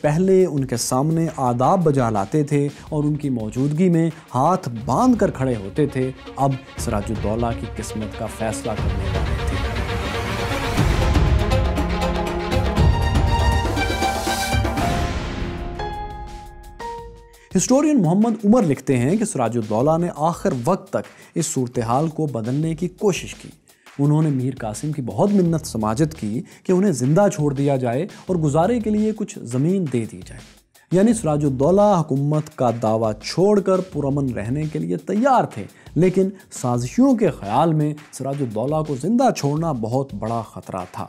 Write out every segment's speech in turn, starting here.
پہلے ان کے سامنے آداب بجا لاتے تھے اور ان کی موجودگی میں ہاتھ باندھ کر کھڑے ہوتے تھے، اب سراج الدولہ کی قسمت کا فیصلہ کرنے والے تھے۔ ہسٹورین محمد عمر لکھتے ہیں کہ سراج الدولہ نے آخر وقت تک اس صورتحال کو بدلنے کی کوشش کی۔ انہوں نے میر قاسم کی بہت منت سماجت کی کہ انہیں زندہ چھوڑ دیا جائے اور گزارے کے لیے کچھ زمین دے دی جائے، یعنی سراج الدولہ حکومت کا دعویٰ چھوڑ کر پرامن رہنے کے لیے تیار تھے، لیکن سازشیوں کے خیال میں سراج الدولہ کو زندہ چھوڑنا بہت بڑا خطرہ تھا۔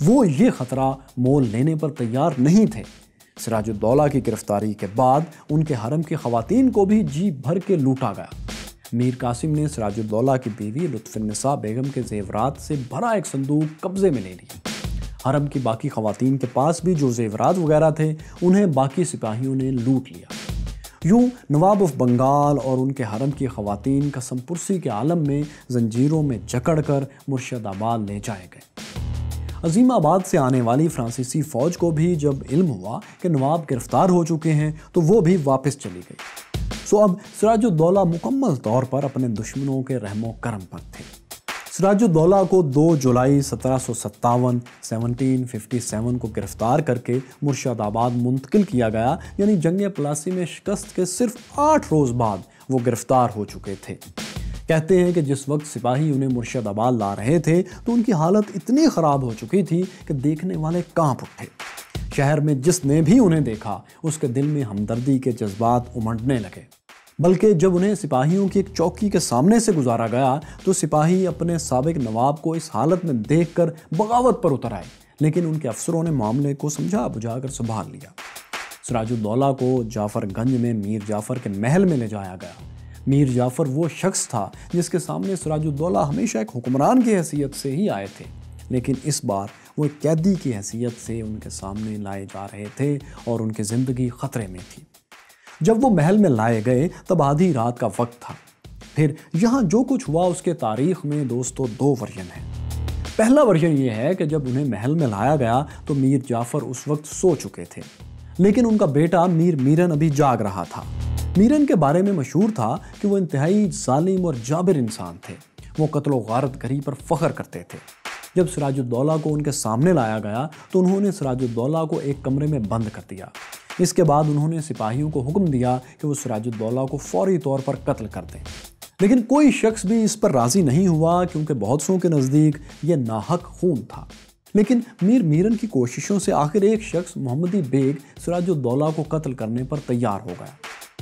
وہ یہ خطرہ مول لینے پر تیار نہیں تھے۔ سراج الدولہ کی گرفتاری کے بعد ان کے حرم کی خواتین کو بھی جی بھر کے لوٹا گیا۔ میر قاسم نے سراج الدولہ کی بیوی لطف النساء بیگم کے زیورات سے بھرا ایک صندوق قبضے میں لے لی۔ حرم کی باقی خواتین کے پاس بھی جو زیورات وغیرہ تھے انہیں باقی سپاہیوں نے لوٹ لیا۔ یوں نواب آف بنگال اور ان کے حرم کی خواتین قسم پرسی کے عالم میں زنجیروں میں جکڑ کر مرشد آباد لے جائے گئے۔ عظیم آباد سے آنے والی فرانسیسی فوج کو بھی جب علم ہوا کہ نواب گرفتار ہو چکے ہیں تو وہ بھی واپس چلی گئی۔ اب سراج الدولہ مکمل طور پر اپنے دشمنوں کے رحم و کرم پر تھے۔ سراج الدولہ کو 2 جولائی 1757 کو گرفتار کر کے مرشد آباد منتقل کیا گیا، یعنی جنگ پلاسی میں شکست کے صرف 8 روز بعد وہ گرفتار ہو چکے تھے۔ کہتے ہیں کہ جس وقت سپاہی انہیں مرشد آباد لا رہے تھے تو ان کی حالت اتنی خراب ہو چکی تھی کہ دیکھنے والے کانپ اٹھے۔ شہر میں جس نے بھی انہیں دیکھا اس کے دل میں ہمدردی کے جذبات امنڈنے لگے۔ بلکہ جب انہیں سپاہیوں کی ایک چوکی کے سامنے سے گزارا گیا تو سپاہی اپنے سابق نواب کو اس حالت میں دیکھ کر بغاوت پر اتر آئے، لیکن ان کے افسروں نے معاملے کو سمجھا بجھا کر سنبھال لیا۔ سراج الدولہ کو جعفر گنج میں میر جعفر کے محل میں لے جایا گیا۔ میر جعفر وہ شخص تھا جس کے سامنے سراج الدولہ ہمیشہ ایک حکمران کی حیثیت سے ہی آئے تھے، لیکن اس بار وہ ایک قیدی کی حیثیت سے ان کے سامنے لائے جا رہے تھے اور ان کی زندگی خطرے میں تھی۔ جب وہ محل میں لائے گئے تب آدھی رات کا وقت تھا۔ پھر یہاں جو کچھ ہوا اس کے تاریخ میں دوستو 2 ورژن ہیں۔ پہلا ورژن یہ ہے کہ جب انہیں محل میں لایا گیا تو میر جعفر اس وقت سو چکے تھے، لیکن ان کا بیٹا میر میرن ابھی جاگ رہا تھا۔ میرن کے بارے میں مشہور تھا کہ وہ انتہائی ظالم اور جابر انسان تھے۔ وہ قتل و غارت گری پر فخر کرتے تھے۔ جب سراج الدولہ کو ان کے سامنے لایا گیا تو انہوں نے سراج الدولہ کو ایک کمرے میں بند کر دیا۔ اس کے بعد انہوں نے سپاہیوں کو حکم دیا کہ وہ سراج الدولہ کو فوری طور پر قتل کر دیں، لیکن کوئی شخص بھی اس پر راضی نہیں ہوا کیونکہ بہت سوں کے نزدیک یہ ناحق خون تھا۔ لیکن میر میرن کی کوششوں سے آخر ایک شخص محمدی بیگ سراج الدولہ کو قتل کرنے پر تیار ہو گیا۔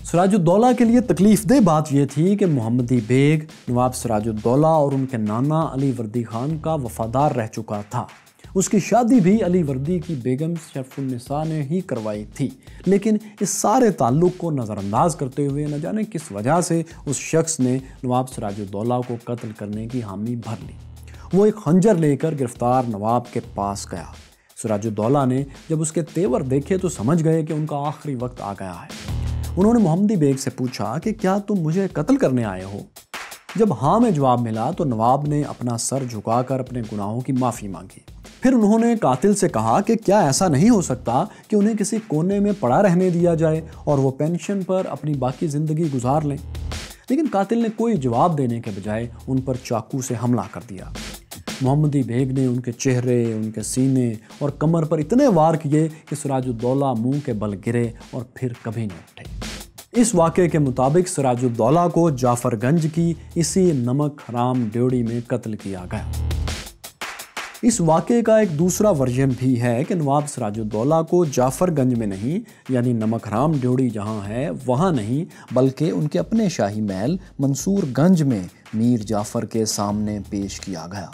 سراج الدولہ کے لیے تکلیف دہ بات یہ تھی کہ محمدی بیگ نواب سراج الدولہ اور ان کے نانا علی وردی خان کا وفادار رہ چکا تھا۔ اس کی شادی بھی علی وردی کی بیگم شرف النساء نے ہی کروائی تھی، لیکن اس سارے تعلق کو نظر انداز کرتے ہوئے نہ جانے کس وجہ سے اس شخص نے نواب سراج الدولہ کو قتل کرنے کی حامی بھر لی۔ وہ ایک خنجر لے کر گرفتار نواب کے پاس گیا۔ سراج الدولہ نے جب اس کے تیور دیکھے تو سمجھ گئے کہ ان کا آخری وقت آ گیا ہے۔ انہوں نے محمدی بیگ سے پوچھا کہ کیا تم مجھے قتل کرنے آئے ہو؟ جب ہاں میں جواب ملا تو نواب نے اپنا سر جھکا کر اپنے گناہوں کی معافی مانگی۔ پھر انہوں نے قاتل سے کہا کہ کیا ایسا نہیں ہو سکتا کہ انہیں کسی کونے میں پڑا رہنے دیا جائے اور وہ پینشن پر اپنی باقی زندگی گزار لیں، لیکن قاتل نے کوئی جواب دینے کے بجائے ان پر چاقو سے حملہ کر دیا۔ محمدی بیگ نے ان کے چہرے، ان کے سینے اور کمر پر اتنے وار کیے کہ سراج الدولہ منہ کے بل گرے اور پھر کبھی نہ اٹھے۔ اس واقعے کے مطابق سراج الدولہ کو جعفر گنج کی اسی نمک حرام ڈیوڑی میں قتل کیا گیا۔ اس واقعے کا ایک دوسرا ورژن بھی ہے کہ نواب سراج الدولہ کو جعفر گنج میں نہیں، یعنی نمک حرام ڈیوڑی جہاں ہے وہاں نہیں، بلکہ ان کے اپنے شاہی محل منصور گنج میں میر جعفر کے سامنے پیش کیا گیا۔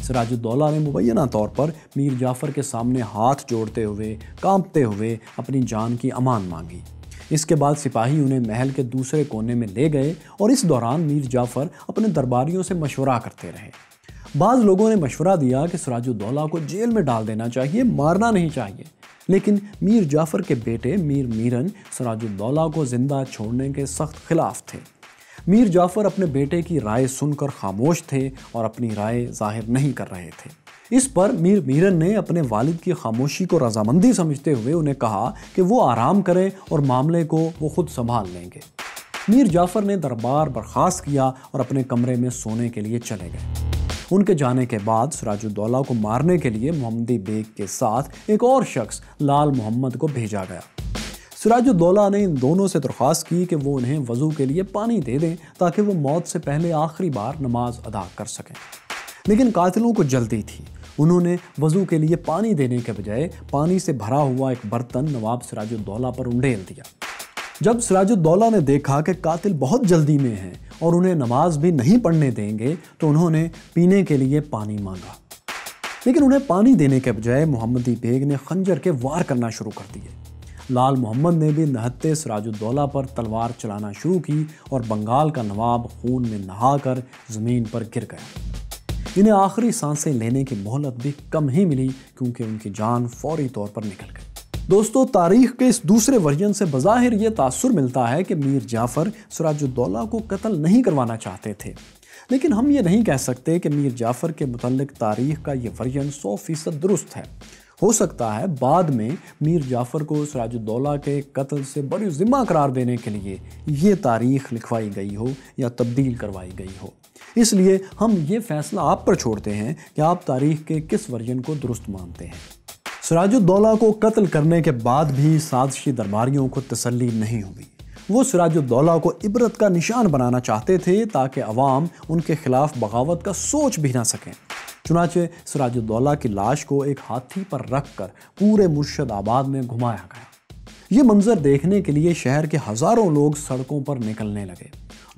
سراج الدولہ نے مبینہ طور پر میر جعفر کے سامنے ہاتھ جوڑتے ہوئے کانپتے ہوئے اپنی جان کی امان مانگی۔ اس کے بعد سپاہی انہیں محل کے دوسرے کونے میں لے گئے اور اس دوران میر جعفر اپنے درباریوں سے مشورہ کرتے رہے۔ بعض لوگوں نے مشورہ دیا کہ سراج الدولہ کو جیل میں ڈال دینا چاہیے، مارنا نہیں چاہیے، لیکن میر جعفر کے بیٹے میر میرن سراج الدولہ کو زندہ چھوڑنے کے سخت خلاف تھے۔ میر جعفر اپنے بیٹے کی رائے سن کر خاموش تھے اور اپنی رائے ظاہر نہیں کر رہے تھے۔ اس پر میر میرن نے اپنے والد کی خاموشی کو رضامندی سمجھتے ہوئے انہیں کہا کہ وہ آرام کریں اور معاملے کو وہ خود سنبھال لیں گے۔ میر جعفر نے دربار برخاست کیا اور اپنے کمرے میں سونے کے لیے چلے گئے۔ ان کے جانے کے بعد سراج الدولہ کو مارنے کے لیے محمدی بیگ کے ساتھ ایک اور شخص لال محمد کو بھیجا گیا۔ سراج الدولہ نے ان دونوں سے درخواست کی کہ وہ انہیں وضو کے لیے پانی دے دیں تاکہ وہ موت سے پہلے آخری بار نماز ادا کر سکیں، لیکن قاتلوں کو جلدی تھی۔ انہوں نے وضو کے لیے پانی دینے کے بجائے پانی سے بھرا ہوا ایک برتن نواب سراج الدولہ پر انڈیل دیا۔ جب سراج الدولہ نے دیکھا کہ قاتل بہت جلدی میں ہیں اور انہیں نماز بھی نہیں پڑھنے دیں گے تو انہوں نے پینے کے لیے پانی مانگا، لیکن انہیں پانی دینے کے بجائے محمدی بیگ نے خنجر کے وار کرنا شروع کر دیے۔ لال محمد نے بھی نہتے سراج الدولہ پر تلوار چلانا شروع کی اور بنگال کا نواب خون میں نہا کر زمین پر گر گیا۔ انہیں آخری سانسیں لینے کی مہلت بھی کم ہی ملی کیونکہ ان کی جان فوری طور پر نکل گئی۔ دوستو، تاریخ کے اس دوسرے ورژن سے بظاہر یہ تاثر ملتا ہے کہ میر جعفر سراج الدولہ کو قتل نہیں کروانا چاہتے تھے، لیکن ہم یہ نہیں کہہ سکتے کہ میر جعفر کے متعلق تاریخ کا یہ ورژن 100% درست ہے۔ ہو سکتا ہے بعد میں میر جعفر کو سراج الدولہ کے قتل سے بڑی ذمہ قرار دینے کے لیے یہ تاریخ لکھوائی گئی ہو یا تبدیل کروائی گئی ہو۔ اس لیے ہم یہ فیصلہ آپ پر چھوڑتے ہیں کہ آپ تاریخ کے کس ورژن کو درست مانتے ہیں۔ سراج الدولہ کو قتل کرنے کے بعد بھی سازشی درباریوں کو تسلی نہیں ہوئی۔ وہ سراج الدولہ کو عبرت کا نشان بنانا چاہتے تھے تاکہ عوام ان کے خلاف بغاوت کا سوچ بھی نہ سکیں۔ چنانچہ سراج الدولہ کی لاش کو ایک ہاتھی پر رکھ کر پورے مرشد آباد میں گھمایا گیا۔ یہ منظر دیکھنے کے لیے شہر کے ہزاروں لوگ سڑکوں پر نکلنے لگے۔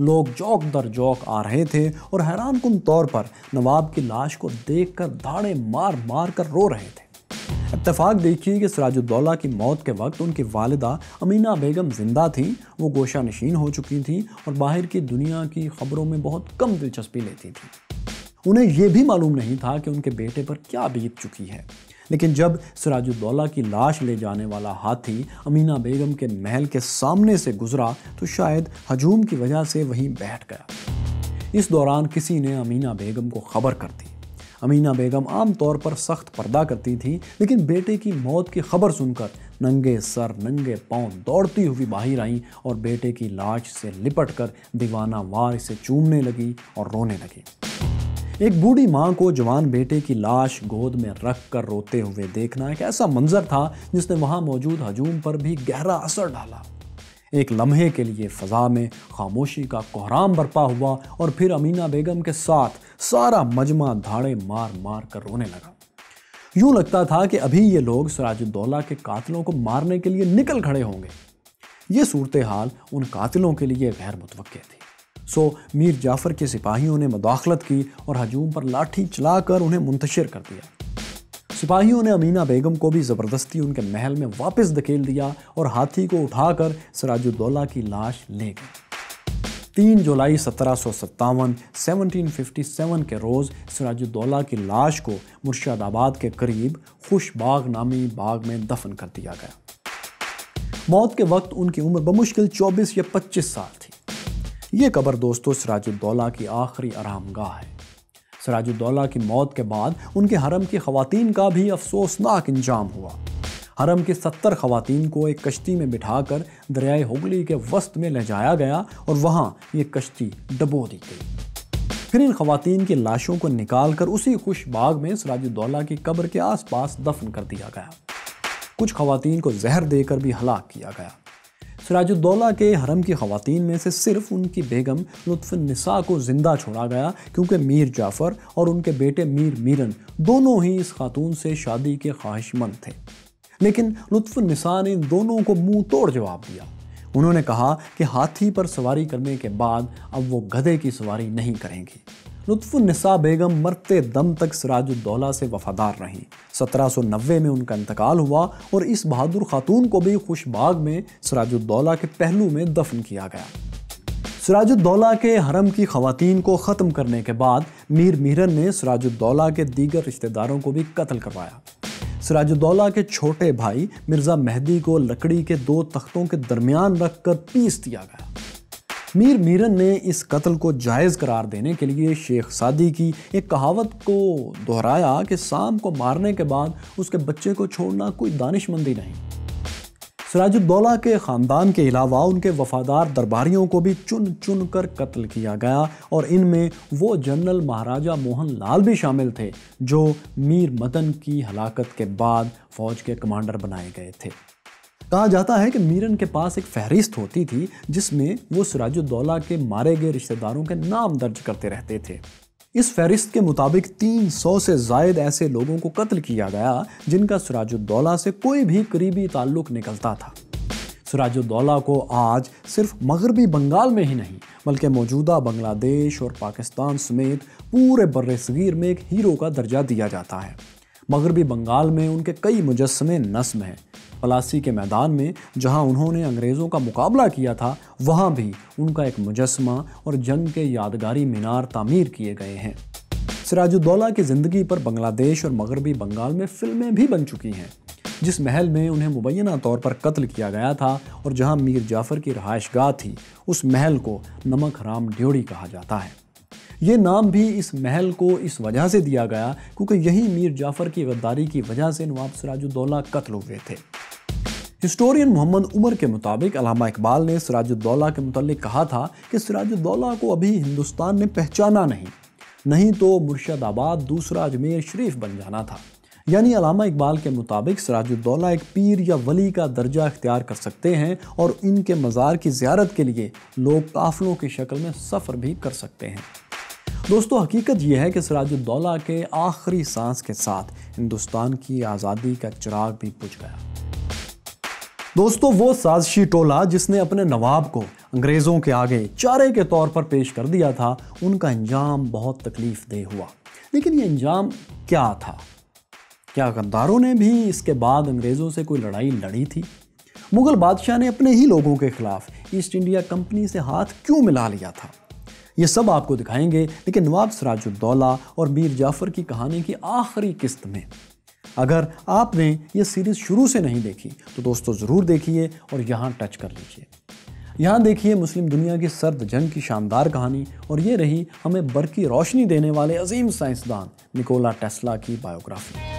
لوگ جوک در جوک آ رہے تھے اور حیران کن طور پر نواب کی لاش کو دیکھ کر دھاڑے مار مار کر رو رہے تھے۔ اتفاق دیکھیے کہ سراج الدولہ کی موت کے وقت ان کی والدہ امینہ بیگم زندہ تھیں۔ وہ گوشہ نشین ہو چکی تھیں اور باہر کی دنیا کی خبروں میں بہت کم دلچسپی لیتی تھیں۔ انہیں یہ بھی معلوم نہیں تھا کہ ان کے بیٹے پر کیا بیت چکی ہے، لیکن جب سراج الدولہ کی لاش لے جانے والا ہاتھی امینہ بیگم کے محل کے سامنے سے گزرا تو شاید ہجوم کی وجہ سے وہیں بیٹھ گیا۔ اس دوران کسی نے امینہ بیگم کو خبر کر دی۔ امینہ بیگم عام طور پر سخت پردہ کرتی تھی، لیکن بیٹے کی موت کی خبر سن کر ننگے سر ننگے پاؤں دوڑتی ہوئی باہر آئیں اور بیٹے کی لاش سے لپٹ کر دیوانہ وار اسے چومنے لگی اور رونے لگی۔ ایک بوڑھی ماں کو جوان بیٹے کی لاش گود میں رکھ کر روتے ہوئے دیکھنا ایک ایسا منظر تھا جس نے وہاں موجود ہجوم پر بھی گہرا اثر ڈالا۔ ایک لمحے کے لیے فضا میں خاموشی کا کوہرام برپا ہوا اور پھر امینہ بیگم کے ساتھ سارا مجمع دھاڑے مار مار کر رونے لگا۔ یوں لگتا تھا کہ ابھی یہ لوگ سراج الدولہ کے قاتلوں کو مارنے کے لیے نکل کھڑے ہوں گے۔ یہ صورتحال ان قاتلوں کے لیے غیر متوقع تھی۔ سو میر جعفر کے سپاہیوں نے مداخلت کی اور ہجوم پر لاٹھی چلا کر انہیں منتشر کر دیا۔ سپاہیوں نے امینہ بیگم کو بھی زبردستی ان کے محل میں واپس دھکیل دیا اور ہاتھی کو اٹھا کر سراج الدولہ کی لاش لے گئے۔ 3 جولائی 1757 کے روز سراج الدولہ کی لاش کو مرشد آباد کے قریب خوش باغ نامی باغ میں دفن کر دیا گیا۔ موت کے وقت ان کی عمر بمشکل 24 یا 25 سال تھی۔ یہ قبر دوستو سراج الدولہ کی آخری آرام گاہ ہے۔ سراج الدولہ کی موت کے بعد ان کے حرم کی خواتین کا بھی افسوسناک انجام ہوا۔ حرم کی 70 خواتین کو ایک کشتی میں بٹھا کر دریائے ہوگلی کے وسط میں لے جایا گیا اور وہاں یہ کشتی ڈبو دی گئی۔ پھر ان خواتین کی لاشوں کو نکال کر اسی خوش باغ میں سراج الدولہ کی قبر کے آس پاس دفن کر دیا گیا۔ کچھ خواتین کو زہر دے کر بھی ہلاک کیا گیا۔ سراج الدولہ کے حرم کی خواتین میں سے صرف ان کی بیگم لطف النساء کو زندہ چھوڑا گیا کیونکہ میر جعفر اور ان کے بیٹے میر میرن دونوں ہی اس خاتون سے شادی کے خواہش مند تھے۔ لیکن لطف النساء نے ان دونوں کو منہ توڑ جواب دیا۔ انہوں نے کہا کہ ہاتھی پر سواری کرنے کے بعد اب وہ گدھے کی سواری نہیں کریں گی۔ لطف النساء بیگم مرتے دم تک سراج الدولہ سے وفادار رہیں۔ 1790 میں ان کا انتقال ہوا اور اس بہادر خاتون کو بھی خوش باغ میں سراج الدولہ کے پہلو میں دفن کیا گیا۔ سراج الدولہ کے حرم کی خواتین کو ختم کرنے کے بعد میر میرن نے سراج الدولہ کے دیگر رشتہ داروں کو بھی قتل کروایا۔ سراج الدولہ کے چھوٹے بھائی مرزا مہدی کو لکڑی کے 2 تختوں کے درمیان رکھ کر پیس دیا گیا۔ میر میرن نے اس قتل کو جائز قرار دینے کے لیے شیخ سعدی کی ایک کہاوت کو دہرایا کہ سام کو مارنے کے بعد اس کے بچے کو چھوڑنا کوئی دانش مندی نہیں۔ سراج الدولہ کے خاندان کے علاوہ ان کے وفادار درباریوں کو بھی چن چن کر قتل کیا گیا، اور ان میں وہ جنرل مہاراجہ موہن لال بھی شامل تھے جو میر مدن کی ہلاکت کے بعد فوج کے کمانڈر بنائے گئے تھے۔ کہا جاتا ہے کہ میرن کے پاس ایک فہرست ہوتی تھی جس میں وہ سراج الدولہ کے مارے گئے رشتہ داروں کے نام درج کرتے رہتے تھے۔ اس فہرست کے مطابق 300 سے زائد ایسے لوگوں کو قتل کیا گیا جن کا سراج الدولہ سے کوئی بھی قریبی تعلق نکلتا تھا۔ سراج الدولہ کو آج صرف مغربی بنگال میں ہی نہیں بلکہ موجودہ بنگلہ دیش اور پاکستان سمیت پورے بر صغیر میں ایک ہیرو کا درجہ دیا جاتا ہے۔ مغربی بنگال میں ان کے کئی مجسمے نصب ہیں۔ پلاسی کے میدان میں جہاں انہوں نے انگریزوں کا مقابلہ کیا تھا وہاں بھی ان کا ایک مجسمہ اور جنگ کے یادگاری مینار تعمیر کیے گئے ہیں۔ سراج الدولہ کی زندگی پر بنگلہ دیش اور مغربی بنگال میں فلمیں بھی بن چکی ہیں۔ جس محل میں انہیں مبینہ طور پر قتل کیا گیا تھا اور جہاں میر جعفر کی رہائش گاہ تھی اس محل کو نمک حرام ڈیوڑی کہا جاتا ہے۔ یہ نام بھی اس محل کو اس وجہ سے دیا گیا کیونکہ یہی میر جعفر کی غداری کی وجہ سے نواب سراج الدولہ قتل ہوئے تھے۔ ہسٹورین محمد عمر کے مطابق علامہ اقبال نے سراج الدولہ کے متعلق کہا تھا کہ سراج الدولہ کو ابھی ہندوستان نے پہچانا نہیں تو مرشد آباد دوسرا اجمیر شریف بن جانا تھا۔ یعنی علامہ اقبال کے مطابق سراج الدولہ ایک پیر یا ولی کا درجہ اختیار کر سکتے ہیں اور ان کے مزار کی زیارت کے لیے لوگ قافلوں کی شکل میں سفر بھی کر سکتے ہیں۔ دوستو، حقیقت یہ ہے کہ سراج الدولہ کے آخری سانس کے ساتھ ہندوستان کی آزادی کا چراغ بھی بجھ گیا۔ دوستو، وہ سازشی ٹولہ جس نے اپنے نواب کو انگریزوں کے آگے چارے کے طور پر پیش کر دیا تھا ان کا انجام بہت تکلیف دہ ہوا۔ لیکن یہ انجام کیا تھا؟ کیا غداروں نے بھی اس کے بعد انگریزوں سے کوئی لڑائی لڑی تھی؟ مغل بادشاہ نے اپنے ہی لوگوں کے خلاف ایسٹ انڈیا کمپنی سے ہاتھ کیوں ملا لیا تھا؟ یہ سب آپ کو دکھائیں گے، لیکن نواب سراج الدولہ اور میر جعفر کی کہانی کی آخری قسط میں۔ اگر آپ نے یہ سیریز شروع سے نہیں دیکھی تو دوستو ضرور دیکھیے اور یہاں ٹچ کر لیجئے۔ یہاں دیکھیے مسلم دنیا کی سرد جنگ کی شاندار کہانی، اور یہ رہی ہمیں برقی روشنی دینے والے عظیم سائنسدان نکولا ٹیسلا کی بایوگرافی۔